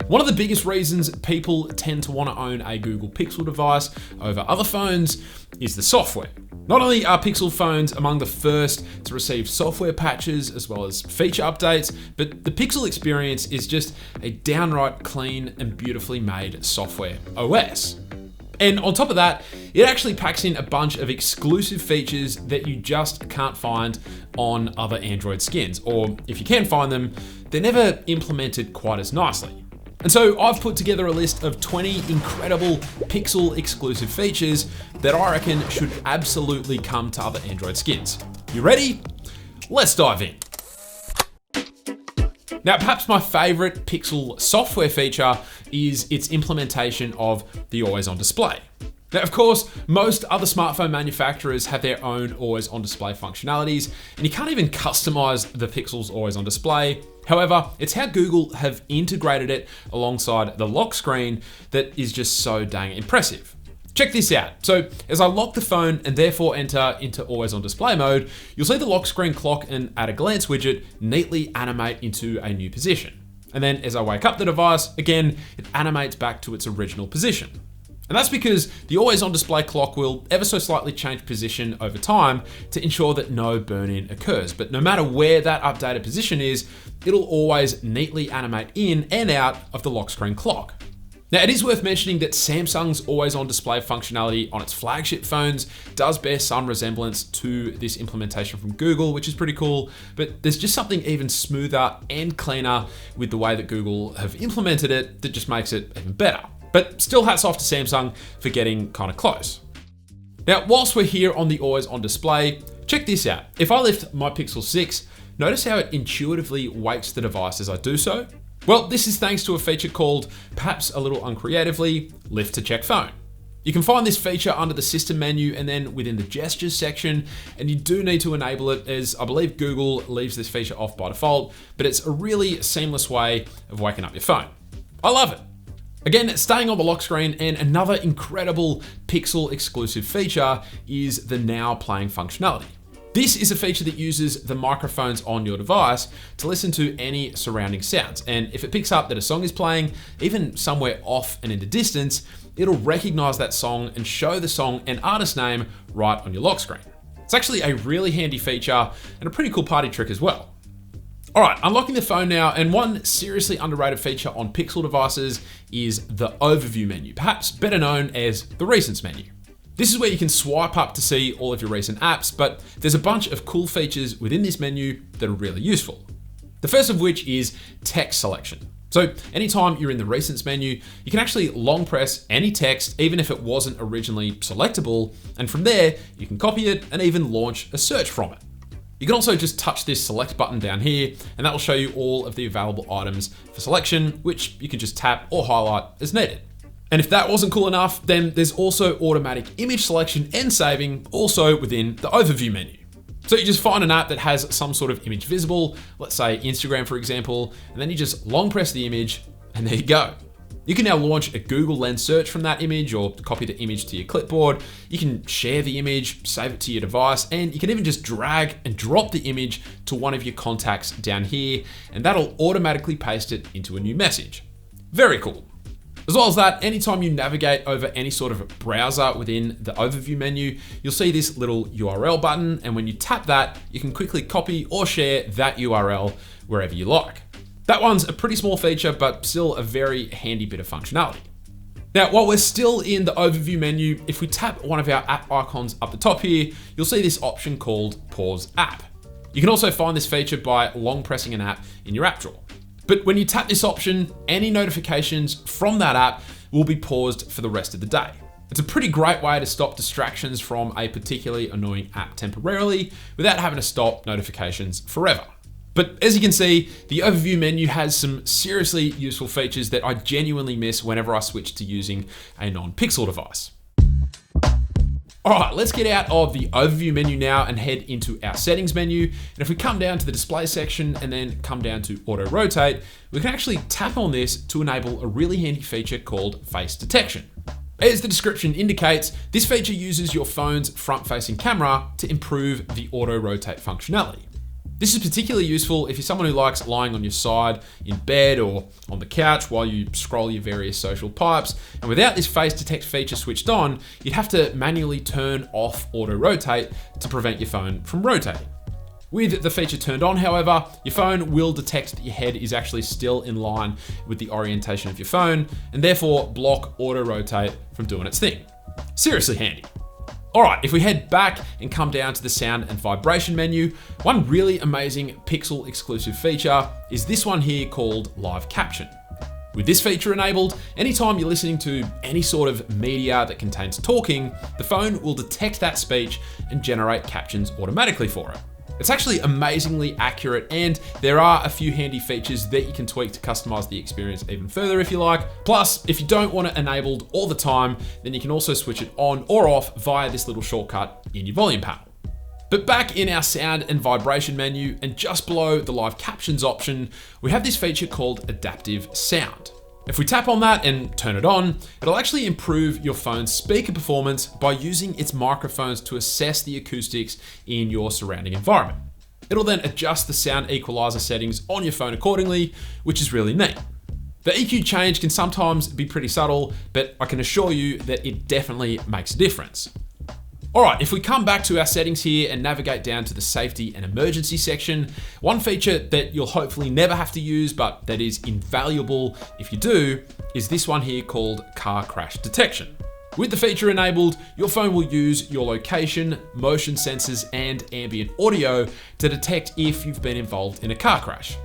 One of the biggest reasons people tend to want to own a Google Pixel device over other phones is the software. Not only are Pixel phones among the first to receive software patches as well as feature updates, but the Pixel experience is just a downright clean and beautifully made software OS. And on top of that, it actually packs in a bunch of exclusive features that you just can't find on other Android skins, or if you can find them, they're never implemented quite as nicely. And so I've put together a list of 20 incredible Pixel exclusive features that I reckon should absolutely come to other Android skins. You ready? Let's dive in. Now, perhaps my favorite Pixel software feature is its implementation of the always on display. Now, of course, most other smartphone manufacturers have their own always on display functionalities, and you can't even customize the Pixel's always on display. However, it's how Google have integrated it alongside the lock screen that is just so dang impressive. Check this out. So as I lock the phone and therefore enter into always on display mode, you'll see the lock screen clock and at a glance widget neatly animate into a new position. And then as I wake up the device, again, it animates back to its original position. And that's because the always on display clock will ever so slightly change position over time to ensure that no burn-in occurs. But no matter where that updated position is, it'll always neatly animate in and out of the lock screen clock. Now, it is worth mentioning that Samsung's always on display functionality on its flagship phones does bear some resemblance to this implementation from Google, which is pretty cool, but there's just something even smoother and cleaner with the way that Google have implemented it that just makes it even better. But still, hats off to Samsung for getting kind of close. Now, whilst we're here on the always on display, check this out. If I lift my Pixel 6, notice how it intuitively wakes the device as I do so? Well, this is thanks to a feature called, perhaps a little uncreatively, lift to check phone. You can find this feature under the system menu and then within the gestures section, and you do need to enable it as I believe Google leaves this feature off by default, but it's a really seamless way of waking up your phone. I love it. Again, staying on the lock screen, and another incredible Pixel exclusive feature is the now playing functionality. This is a feature that uses the microphones on your device to listen to any surrounding sounds. And if it picks up that a song is playing, even somewhere off and in the distance, it'll recognize that song and show the song and artist name right on your lock screen. It's actually a really handy feature and a pretty cool party trick as well. All right, unlocking the phone now, and one seriously underrated feature on Pixel devices is the overview menu, perhaps better known as the recents menu. This is where you can swipe up to see all of your recent apps, but there's a bunch of cool features within this menu that are really useful. The first of which is text selection. So anytime you're in the recents menu, you can actually long press any text, even if it wasn't originally selectable, and from there, you can copy it and even launch a search from it. You can also just touch this select button down here, and that will show you all of the available items for selection, which you can just tap or highlight as needed. And if that wasn't cool enough, then there's also automatic image selection and saving also within the overview menu. So you just find an app that has some sort of image visible, let's say Instagram for example, and then you just long press the image and there you go. You can now launch a Google Lens search from that image or copy the image to your clipboard. You can share the image, save it to your device, and you can even just drag and drop the image to one of your contacts down here, and that'll automatically paste it into a new message. Very cool. As well as that, anytime you navigate over any sort of browser within the overview menu, you'll see this little URL button, and when you tap that, you can quickly copy or share that URL wherever you like. That one's a pretty small feature, but still a very handy bit of functionality. Now, while we're still in the overview menu, if we tap one of our app icons up the top here, you'll see this option called Pause App. You can also find this feature by long pressing an app in your app drawer. But when you tap this option, any notifications from that app will be paused for the rest of the day. It's a pretty great way to stop distractions from a particularly annoying app temporarily without having to stop notifications forever. But as you can see, the overview menu has some seriously useful features that I genuinely miss whenever I switch to using a non-Pixel device. All right, let's get out of the overview menu now and head into our settings menu. And if we come down to the display section and then come down to auto rotate, we can actually tap on this to enable a really handy feature called face detection. As the description indicates, this feature uses your phone's front-facing camera to improve the auto rotate functionality. This is particularly useful if you're someone who likes lying on your side in bed or on the couch while you scroll your various social pipes. And without this face detect feature switched on, you'd have to manually turn off auto rotate to prevent your phone from rotating. With the feature turned on, however, your phone will detect that your head is actually still in line with the orientation of your phone and therefore block auto rotate from doing its thing. Seriously handy. All right, if we head back and come down to the sound and vibration menu, one really amazing Pixel exclusive feature is this one here called Live Caption. With this feature enabled, anytime you're listening to any sort of media that contains talking, the phone will detect that speech and generate captions automatically for it. It's actually amazingly accurate, and there are a few handy features that you can tweak to customize the experience even further if you like. Plus, if you don't want it enabled all the time, then you can also switch it on or off via this little shortcut in your volume panel. But back in our sound and vibration menu, and just below the live captions option, we have this feature called adaptive sound. If we tap on that and turn it on, it'll actually improve your phone's speaker performance by using its microphones to assess the acoustics in your surrounding environment. It'll then adjust the sound equalizer settings on your phone accordingly, which is really neat. The EQ change can sometimes be pretty subtle, but I can assure you that it definitely makes a difference. All right, if we come back to our settings here and navigate down to the safety and emergency section, one feature that you'll hopefully never have to use, but that is invaluable if you do, is this one here called car crash detection. With the feature enabled, your phone will use your location, motion sensors, and ambient audio to detect if you've been involved in a car crash.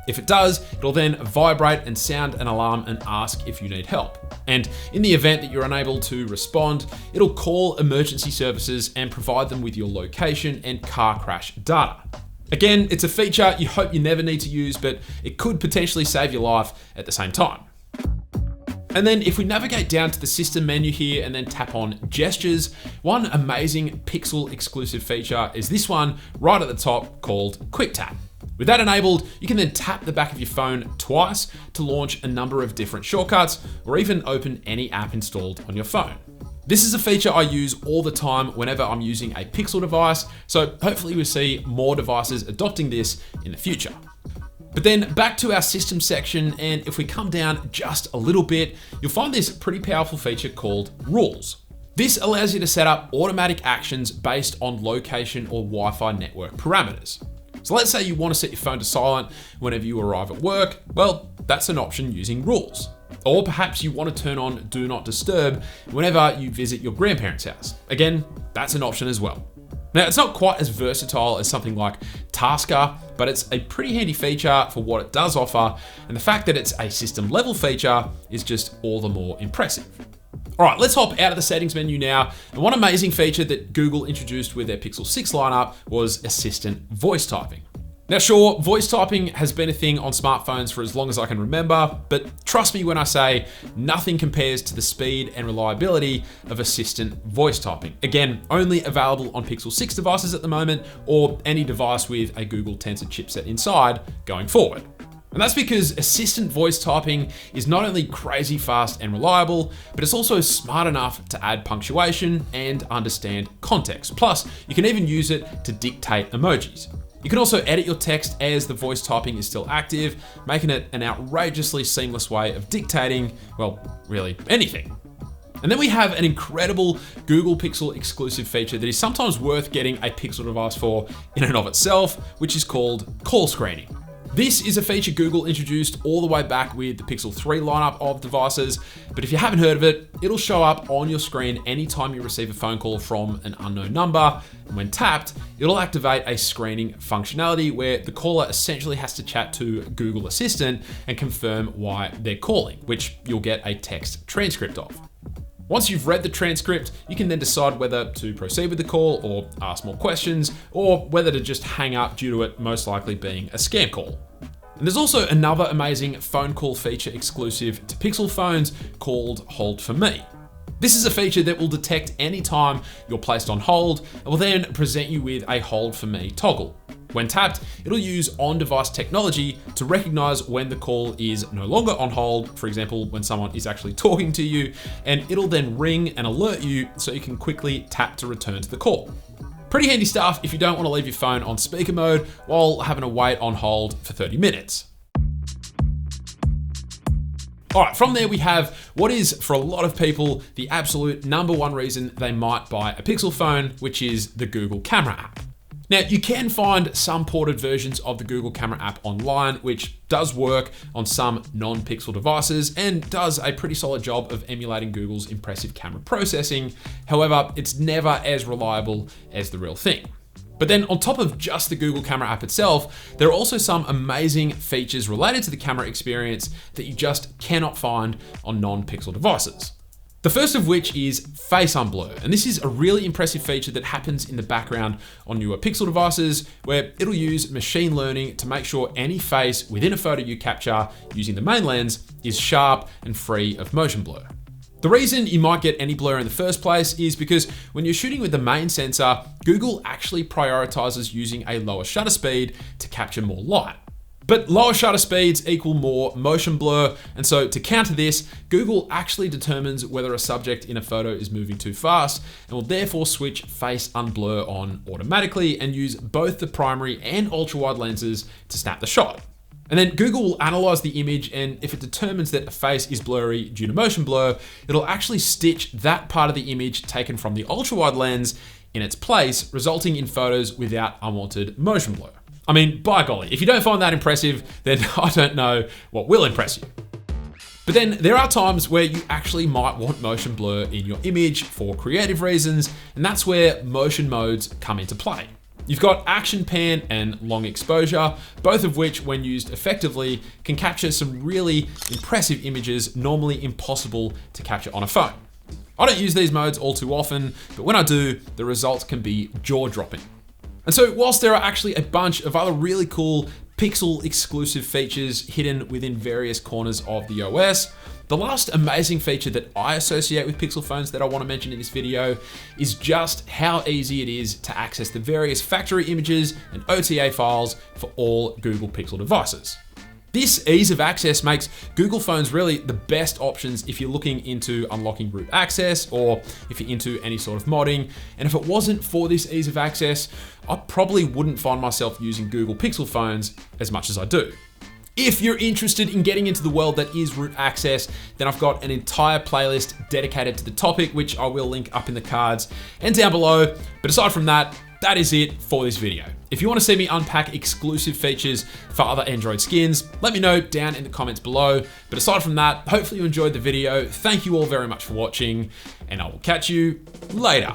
If it does, it'll then vibrate and sound an alarm and ask if you need help. And in the event that you're unable to respond, it'll call emergency services and provide them with your location and car crash data. Again, it's a feature you hope you never need to use, but it could potentially save your life at the same time. And then if we navigate down to the system menu here and then tap on gestures, one amazing Pixel exclusive feature is this one right at the top called Quick Tap. With that enabled, you can then tap the back of your phone twice to launch a number of different shortcuts or even open any app installed on your phone. This is a feature I use all the time whenever I'm using a Pixel device, so hopefully we'll see more devices adopting this in the future. But then back to our system section, and if we come down just a little bit, you'll find this pretty powerful feature called Rules. This allows you to set up automatic actions based on location or Wi-Fi network parameters. So let's say you want to set your phone to silent whenever you arrive at work. Well, that's an option using Rules. Or perhaps you want to turn on Do Not Disturb whenever you visit your grandparents' house. Again, that's an option as well. Now, it's not quite as versatile as something like Tasker, but it's a pretty handy feature for what it does offer, and the fact that it's a system level feature is just all the more impressive. All right, let's hop out of the settings menu now. And one amazing feature that Google introduced with their Pixel 6 lineup was assistant voice typing. Now sure, voice typing has been a thing on smartphones for as long as I can remember, but trust me when I say nothing compares to the speed and reliability of assistant voice typing. Again, only available on Pixel 6 devices at the moment, or any device with a Google Tensor chipset inside going forward. And that's because assistant voice typing is not only crazy fast and reliable, but it's also smart enough to add punctuation and understand context. Plus, you can even use it to dictate emojis. You can also edit your text as the voice typing is still active, making it an outrageously seamless way of dictating, well, really anything. And then we have an incredible Google Pixel exclusive feature that is sometimes worth getting a Pixel device for in and of itself, which is called call screening. This is a feature Google introduced all the way back with the Pixel 3 lineup of devices, but if you haven't heard of it, it'll show up on your screen anytime you receive a phone call from an unknown number, and when tapped, it'll activate a screening functionality where the caller essentially has to chat to Google Assistant and confirm why they're calling, which you'll get a text transcript of. Once you've read the transcript, you can then decide whether to proceed with the call or ask more questions, or whether to just hang up due to it most likely being a scam call. And there's also another amazing phone call feature exclusive to Pixel phones called Hold For Me. This is a feature that will detect any time you're placed on hold and will then present you with a Hold For Me toggle. When tapped, it'll use on-device technology to recognize when the call is no longer on hold, for example, when someone is actually talking to you, and it'll then ring and alert you so you can quickly tap to return to the call. Pretty handy stuff if you don't want to leave your phone on speaker mode while having to wait on hold for 30 minutes. All right, from there we have what is, for a lot of people, the absolute number one reason they might buy a Pixel phone, which is the Google Camera app. Now, you can find some ported versions of the Google Camera app online, which does work on some non-Pixel devices and does a pretty solid job of emulating Google's impressive camera processing. However, it's never as reliable as the real thing. But then on top of just the Google Camera app itself, there are also some amazing features related to the camera experience that you just cannot find on non-Pixel devices. The first of which is Face Unblur, and this is a really impressive feature that happens in the background on newer Pixel devices, where it'll use machine learning to make sure any face within a photo you capture using the main lens is sharp and free of motion blur. The reason you might get any blur in the first place is because when you're shooting with the main sensor, Google actually prioritizes using a lower shutter speed to capture more light. But lower shutter speeds equal more motion blur, and so to counter this, Google actually determines whether a subject in a photo is moving too fast and will therefore switch Face Unblur on automatically and use both the primary and ultra-wide lenses to snap the shot. And then Google will analyze the image, and if it determines that a face is blurry due to motion blur, it'll actually stitch that part of the image taken from the ultra-wide lens in its place, resulting in photos without unwanted motion blur. I mean, by golly, if you don't find that impressive, then I don't know what will impress you. But then there are times where you actually might want motion blur in your image for creative reasons, and that's where motion modes come into play. You've got action pan and long exposure, both of which, when used effectively, can capture some really impressive images normally impossible to capture on a phone. I don't use these modes all too often, but when I do, the results can be jaw-dropping. And so whilst there are actually a bunch of other really cool Pixel exclusive features hidden within various corners of the OS, the last amazing feature that I associate with Pixel phones that I want to mention in this video is just how easy it is to access the various factory images and OTA files for all Google Pixel devices. This ease of access makes Google phones really the best options if you're looking into unlocking root access or if you're into any sort of modding. And if it wasn't for this ease of access, I probably wouldn't find myself using Google Pixel phones as much as I do. If you're interested in getting into the world that is root access, then I've got an entire playlist dedicated to the topic, which I will link up in the cards and down below. But aside from that, that is it for this video. If you want to see me unpack exclusive features for other Android skins, let me know down in the comments below. But aside from that, hopefully you enjoyed the video. Thank you all very much for watching, and I will catch you later.